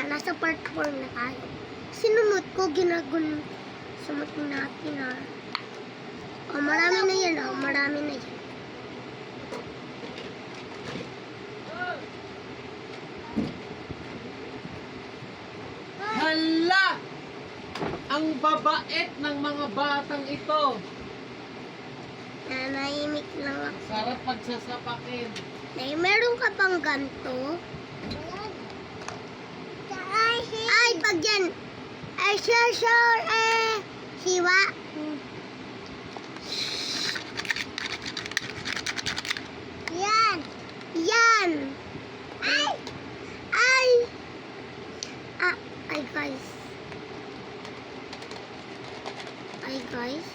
nasa part 4 na tayo. Sinunod ko, sumot natin marami na yan marami na yan. Hala! Ang babait ng mga batang ito. Nanahimik lang ako. Sarap pagsasapakin. Meron ka pang ganito? Ay, pag yan. Ay, sure, siwa. Yan. Yan. Ay, guys.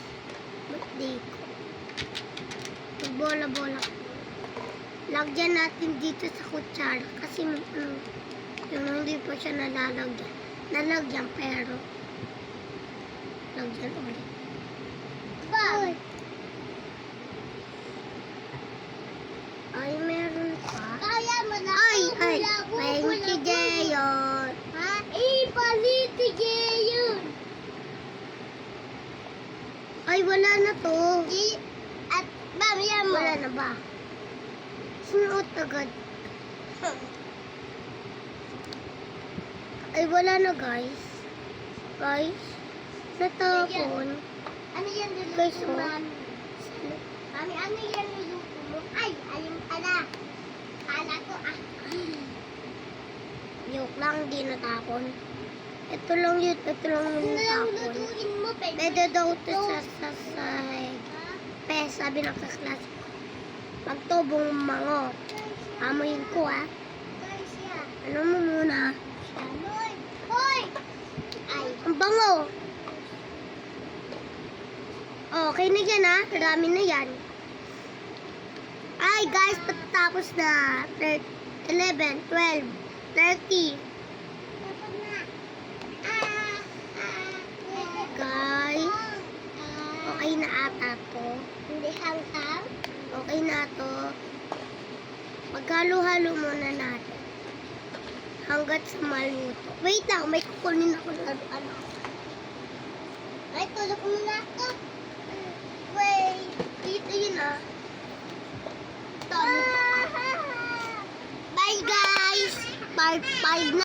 Birthday ko. Bola-bola. Lagyan natin dito sa kutsara kasi yung hindi po siya nalalagyan. Nalagyan pero lagyan ulit. Bye! Ay, meron pa. Kaya mo na. Ay, Penti Jeyon. Ha? Ipaliti Jeyon. Ay, wala na to. At, mamaya mo. Wala na ba? Sinuot agad. Ay, wala na, guys. Natapon. Ano yan niluto mo, Mami? Mami, ano yan niluto mo? Ay, ayun pala. Kala ko, Joke lang, di natapon. Ito lang natapon. Lutuin mo, pwede daw ito sa sabi ng kaklase ko. Pagtobong mango. Amoyin ko, Ano mo muna? Hoy! Ay, ang bango. Okay na yan, Marami na yan. Ay, guys, tapos na. 11, 12, 30. Guys, okay na ata to. Hindi hanggang. Okay na to. Maghalo-halo muna natin. Hanggat sa maluto. Wait lang, may kukunin ako ng Ay, tulog muna ako. Wait. Dito yun, Bye, guys. Part 5 na.